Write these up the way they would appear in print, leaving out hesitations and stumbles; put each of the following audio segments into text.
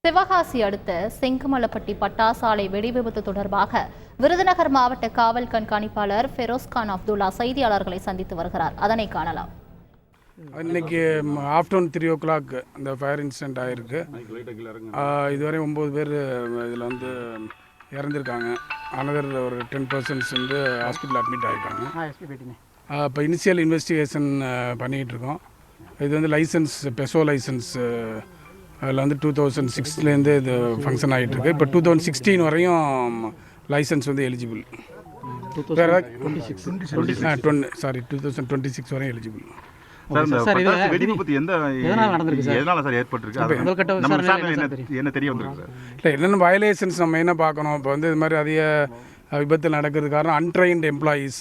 சிவகாசி அடுத்த செங்கமலப்பட்டி பட்டாசாலை வெடிவிபத்து தொடர்பாக விருதுநகர் மாவட்ட காவல் கண்காணிப்பாளர் ஃபெரோஸ்கான் அப்துல்லா செய்தியாளர்களை சந்தித்து வருகிறார். அதனை காணலாம். இன்னைக்கு ஆஃப்டர்நூன் 3 o'clock இந்த ஃபயர் இன்சிடென்ட் ஆகிருக்கு. இதுவரை 9 பேர் இதில் இறந்துருக்காங்க. அனதர் ஒரு 10 persons ஹாஸ்பிட்டல் அட்மிட் ஆகிருக்காங்க. இப்போ இனிஷியல் இன்வெஸ்டிகேஷன் பண்ணிக்கிட்டு இருக்கோம். இது லைசன்ஸ் பெசோ லைசன்ஸ் அதில் 2006 இது ஃபங்க்ஷன் ஆகிட்டு இருக்கு. இப்போ 2016 வரையும் லைசன்ஸ் எலிஜிபிள். 2026 வரையும் எலிஜிபிள். என்னென்ன வயலேஷன்ஸ் நம்ம என்ன பார்க்கணும்? இப்போ இது மாதிரி அதிக விபத்து நடக்கிறது காரணம் அன்ட்ரெயின்ட் எம்ப்ளாயீஸ்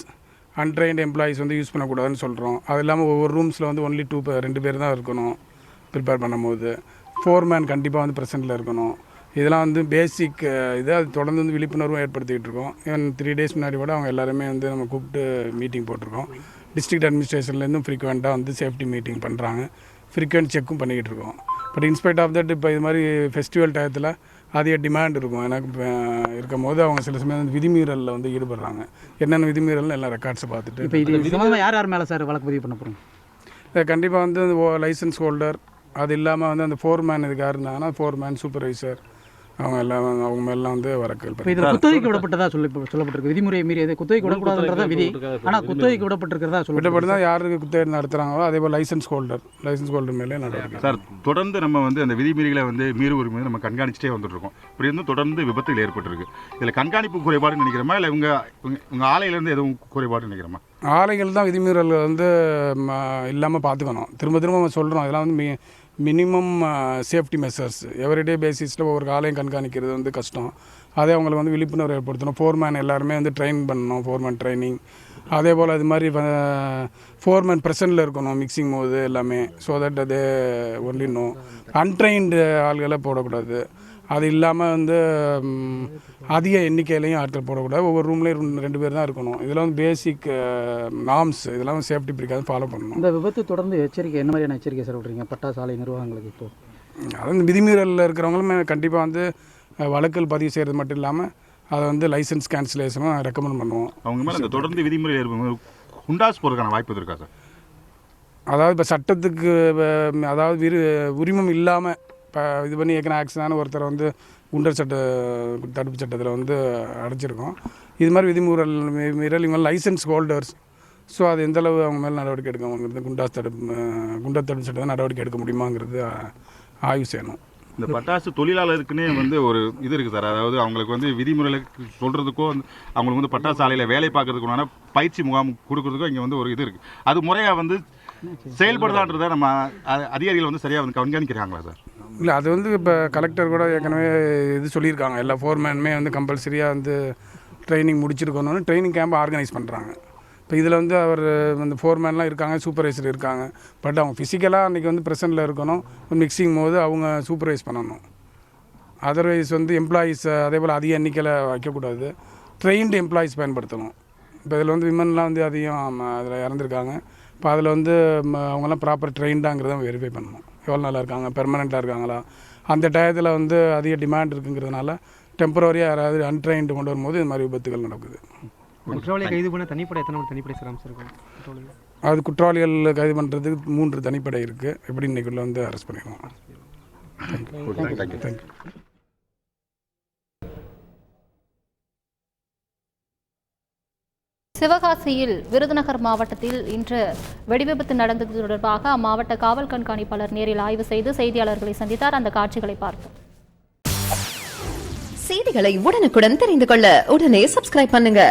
யூஸ் பண்ணக்கூடாதுன்னு சொல்கிறோம். அது இல்லாமல் ஒவ்வொரு ரூம்ஸில் ஒன்லி 2 பேர் தான் இருக்கணும் ப்ரிப்பேர் பண்ணும்போது. ஃபோர்மேன் கண்டிப்பாக ப்ரெசென்ட்டில் இருக்கணும். இதெல்லாம் பேசிக் இது. அது தொடர்ந்து விழிப்புணர்வும் ஏற்படுத்திகிட்டு இருக்கோம். ஈவன் 3 days முன்னாடி கூட அவங்க எல்லாருமே நம்ம கூப்பிட்டு மீட்டிங் போட்டிருக்கோம். டிஸ்ட்ரிக்ட் அட்மினிஸ்ட்ரேஷன்லேருந்தும் ஃப்ரீக்வெண்ட்டாக சேஃப்டி மீட்டிங் பண்ணுறாங்க. ஃப்ரீக்வெண்ட் செக்கும் பண்ணிக்கிட்டு இருக்கோம். பட் இன்ஸ்பைட் ஆஃப் தட் இப்போ இது மாதிரி ஃபெஸ்டிவல் டயத்தில் அதிக டிமாண்ட் இருக்கும். எனக்கு இருக்கும் போது அவங்க சில சமயம் விதிமீறலில் ஈடுபடுறாங்க. என்னென்ன விதிமீறல்னு எல்லாம் ரெக்கார்ட்ஸை பார்த்துட்டு இப்போ இது யார் மேலே சார் வழக்கு பதிவு பண்ண போகிறோம்? கண்டிப்பாக லைசன்ஸ் ஹோல்டர், அது இல்லாமல் அந்த ஃபோர்மேன் இதுக்காக இருந்தாங்கன்னா ஃபோர்மேன், சூப்பர்வைசர், அவங்க எல்லாம் அவங்க மேலாம் வழக்குகள். இப்போ இதில் குத்தகைக்கு விடப்பட்டதா சொல்லப்பட்டிருக்கு. விதிமுறையை மீறி குத்தகைக்கு விடக்கூடாதுன்றதா விதி. ஆனால் குத்தகைக்கு விடப்பட்டிருக்கிறதா விடப்பட்டு தான் யாருக்கு குத்தகை நடத்துகிறாங்களோ அதே போல் லைசன்ஸ் ஹோல்டர் மேலே நடவடிக்கை. சார், தொடர்ந்து நம்ம அந்த விதிமீறிகளை மீறுவரும் நம்ம கண்காணிச்சிட்டே வந்துட்டுருக்கோம். இப்படி தொடர்ந்து விபத்துகள் ஏற்பட்டுருக்கு. இதில் கண்காணிப்பு குறைபாடுன்னு நினைக்கிறோமா, இல்லை உங்கள் ஆலையிலேருந்து எதுவும் குறைபாடுன்னு நினைக்கிறோமா? ஆலைகள் தான் விதிமீறல்கள் இல்லாமல் பார்த்துக்கணும். திரும்ப நம்ம சொல்கிறோம். இதெல்லாம் மினிமம் சேஃப்டி மெஷர்ஸ் எவ்ரிடே பேசிஸில் ஒவ்வொரு ஆலையும் கண்காணிக்கிறது கஷ்டம். அதே அவங்களுக்கு விழிப்புணர்வு ஏற்படுத்தணும். ஃபோர்மேன் எல்லாருமே ட்ரெயின் பண்ணணும், ஃபோர்மேன் ட்ரைனிங். அதே போல் இது மாதிரி ஃபோர்மேன் ப்ரெசென்ட்டில் இருக்கணும் மிக்சிங் போது எல்லாமே. ஸோ தட் அது ஒன்லினும் அன்ட்ரெயின்டு ஆள்களை போடக்கூடாது. அது இல்லாமல் அதிக எண்ணிக்கையிலையும் ஆட்கள் போடக்கூடாது. ஒவ்வொரு ரூம்லேயும் 2 பேர் தான் இருக்கணும். இதெல்லாம் பேசிக் நார்ம்ஸ். இதெல்லாம் சேஃப்டி பிரிக்காது ஃபாலோ பண்ணணும். இந்த விபத்து தொடர்ந்து எச்சரிக்கை என்ன மாதிரியான எச்சரிக்கை சார் விட்றீங்க பட்டாசாலை நிர்வாகங்களுக்கு? இப்போ அது விதிமீறலில் இருக்கிறவங்களும் கண்டிப்பாக வழக்குகள் பதிவு செய்கிறது மட்டும் இல்லாமல் அதை லைசன்ஸ் கேன்சலேஷனும் ரெக்கமெண்ட் பண்ணுவோம். அவங்க மேலே தொடர்ந்து விதிமுறை குண்டாஸ் போகிறதுக்கான வாய்ப்பு இருக்கா சார்? அதாவது இப்போ சட்டத்துக்கு உரிமம் இல்லாமல் இப்போ இது பண்ணி ஏற்கனவே ஆக்சிடென்டான ஒருத்தர் குண்டர் தடுப்பு சட்டத்தில் அடைச்சிருக்கோம். இது மாதிரி விதிமுறைகள் இவங்க லைசன்ஸ் ஹோல்டர்ஸ். ஸோ அது எந்தளவு அவங்க மேலே நடவடிக்கை எடுக்கணுங்கிறது குண்டர் தடுப்பு சட்டத்தை நடவடிக்கை எடுக்க முடியுமாங்கிறது ஆய்வு செய்யணும். இந்த பட்டாசு தொழிலாளருக்குன்னே ஒரு இது இருக்குது சார். அதாவது அவங்களுக்கு விதிமுறைகளை சொல்கிறதுக்கோ அவங்களுக்கு பட்டாசு ஆலையில் வேலை பார்க்கறதுக்குமான பயிற்சி முகாம் கொடுக்குறதுக்கோ இங்கே ஒரு இது இருக்குது. அது முறையாக செயல்படுதான்றதை நம்ம அதிகாரிகள் சரியாக கண்காணிக்கிறாங்களா சார்? இல்லை, அது இப்போ கலெக்டர் கூட ஏற்கனவே இது சொல்லியிருக்காங்க. எல்லா ஃபோர்மேனுமே கம்பல்சரியாக ட்ரைனிங் முடிச்சிருக்கணும்னு ட்ரைனிங் கேம்ப் ஆர்கனைஸ் பண்ணுறாங்க. இப்போ இதில் அவர் ஃபோர்மேன்லாம் இருக்காங்க, சூப்பர்வைசர் இருக்காங்க. பட் அவங்க ஃபிசிக்கலாக அன்றைக்கி ப்ரெசென்ட்டில் இருக்கணும். மிக்சிங் போது அவங்க சூப்பர்வைஸ் பண்ணணும். அதர்வைஸ் எம்ப்ளாயீஸ் அதே போல் அதிக எண்ணிக்கையில் வைக்கக்கூடாது. ட்ரெயின்டு எம்ப்ளாயீஸ் பயன்படுத்தணும். இப்போ இதில் விமன்லாம் அதிகம் அதில் இறந்துருக்காங்க. இப்போ அதில் அவங்கெல்லாம் ப்ராப்பர் ட்ரெயின்டாங்கிறத வெரிஃபை பண்ணணும். எவ்வளோ நாளாக இருக்காங்க, பெர்மனெண்ட்டாக இருக்காங்களா. அந்த டயத்தில் அதிக டிமாண்ட் இருக்குங்கிறதுனால டெம்பரரியாக யாராவது அன்ட்ரெயின்டு கொண்டு வரும்போது இது மாதிரி விபத்துகள் நடக்குது. கைது பண்ண தனிப்படை எத்தனை தனிப்படை சார் அமைச்சிருக்கோம்? அது குற்றவாளிகள் கைது பண்ணுறதுக்கு 3 தனிப்படை இருக்குது. எப்படி இன்றைக்குள்ள அரெஸ்ட் பண்ணிடுவோம். தேங்க்யூ. சிவகாசியில் விருதுநகர் மாவட்டத்தில் இன்று வெடிவிபத்து நடந்தது தொடர்பாக அம்மாவட்ட காவல் கண்காணிப்பாளர் நேரில் ஆய்வு செய்து செய்தியாளர்களை சந்தித்தார். அந்த காட்சிகளை பார்த்தோம். செய்திகளை உடனுக்குடன் தெரிந்து கொள்ள உடனே சப்ஸ்கிரைப் பண்ணுங்க.